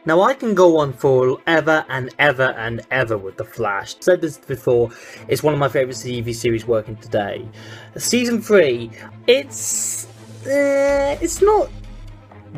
Now I can go on forever and ever and ever with The Flash. I've said this before, it's one of my favourite TV series working today. Season 3, it's not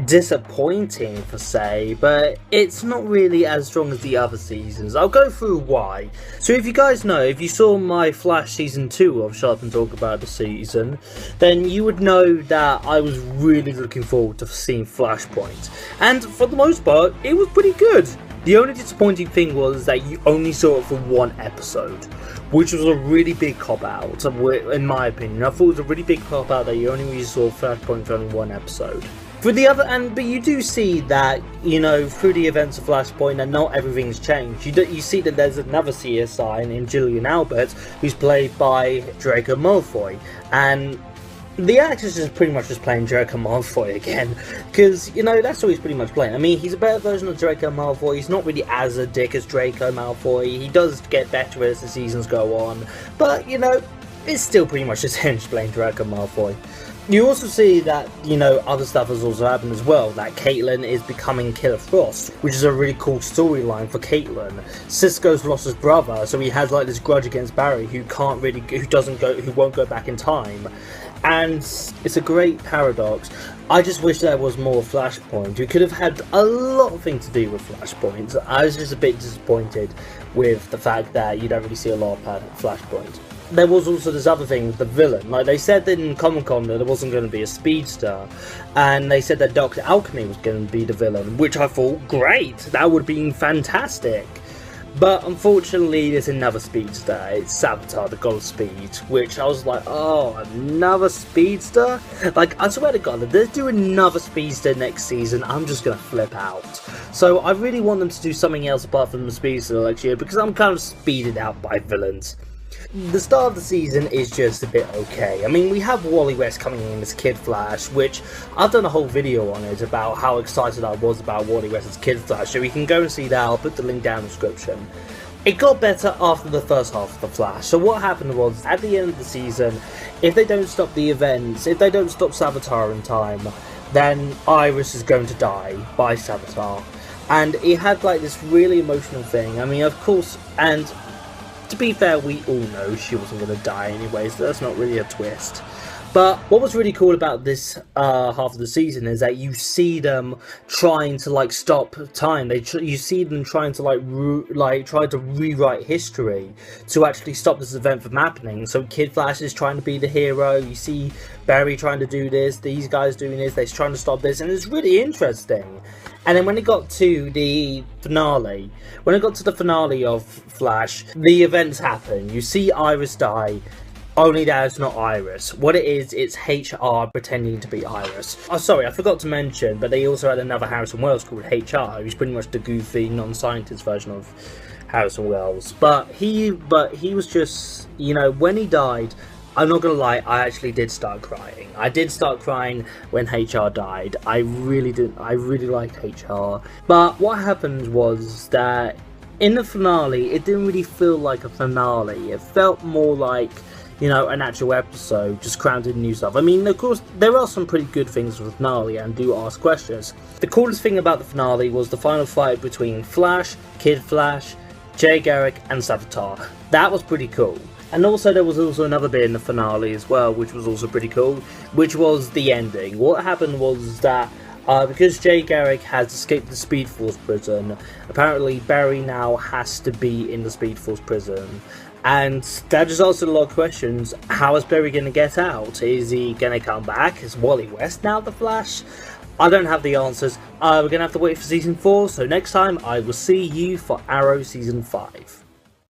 disappointing per se, but it's not really as strong as the other seasons. I'll go through why. So if you guys know, if you saw my Flash season 2 of Shut Up and Talk About the Season, then you would know that I was really looking forward to seeing Flashpoint, and for the most part it was pretty good. The only disappointing thing was that you only saw it for one episode, which was a really big cop-out, in my opinion. I thought it was a really big cop-out that you only really saw Flashpoint for only one episode. For the other, but you do see that, you know, through the events of Flashpoint, that not everything's changed. You see that there's another CSI in Julian Albert, who's played by Draco Malfoy, and the actor's just pretty much just playing Draco Malfoy again, because, you know, that's all he's pretty much playing. I mean, he's a better version of Draco Malfoy. He's not really as a dick as Draco Malfoy. He does get better as the seasons go on, but, you know, it's still pretty much just him playing Draco Malfoy. You also see that, you know, other stuff has also happened as well, that Caitlin is becoming Killer Frost, which is a really cool storyline for Caitlin. Cisco's lost his brother, so he has like this grudge against Barry, who won't go back in time. And it's a great paradox. I just wish there was more Flashpoint. We could have had a lot of things to do with Flashpoint. I was just a bit disappointed with the fact that you don't really see a lot of Flashpoint. There was also this other thing with the villain. Like, they said in Comic-Con that there wasn't going to be a speedster, and they said that Dr. Alchemy was going to be the villain, which I thought, great, that would have been fantastic. But unfortunately, there's another speedster. It's Savitar, the God of Speed, which I was like, oh, another speedster? Like, I swear to God, if they do another speedster next season, I'm just going to flip out. So I really want them to do something else apart from the speedster next year, because I'm kind of speeded out by villains. The start of the season is just a bit okay. I mean, we have Wally West coming in as Kid Flash, which I've done a whole video on it about how excited I was about Wally West as Kid Flash, so you can go and see that. I'll put the link down in the description. It got better after the first half of The Flash. So what happened was, at the end of the season, if they don't stop the events, if they don't stop Savitar in time, then Iris is going to die by Savitar. And it had like this really emotional thing. I mean, of course, and to be fair, we all know she wasn't going to die anyway, so that's not really a twist. But what was really cool about this half of the season is that you see them trying to like stop time. You see them trying to try to rewrite history to actually stop this event from happening. So Kid Flash is trying to be the hero. You see Barry trying to do this. These guys doing this. They're trying to stop this, and it's really interesting. And then when it got to the finale, of Flash, the events happen. You see Iris die, only that it's not Iris. What it is, it's HR pretending to be Iris. Oh, sorry, I forgot to mention, but they also had another Harrison Wells called HR, who's pretty much the goofy, non-scientist version of Harrison Wells. But he was just, you know, when he died, I'm not gonna lie, I actually did start crying. I did start crying when HR died. I really did. I really liked HR. But what happened was that in the finale, it didn't really feel like a finale. It felt more like, you know, an actual episode, just crammed in new stuff. I mean, of course, there are some pretty good things with the finale and do ask questions. The coolest thing about the finale was the final fight between Flash, Kid Flash, Jay Garrick, and Savitar. That was pretty cool. And also there was also another bit in the finale as well, which was also pretty cool, which was the ending. What happened was that because Jay Garrick has escaped the Speed Force prison, apparently Barry now has to be in the Speed Force prison. And that just answered a lot of questions. How is Barry going to get out? Is he going to come back? Is Wally West now the Flash? I don't have the answers. We're going to have to wait for Season 4, so next time I will see you for Arrow Season 5.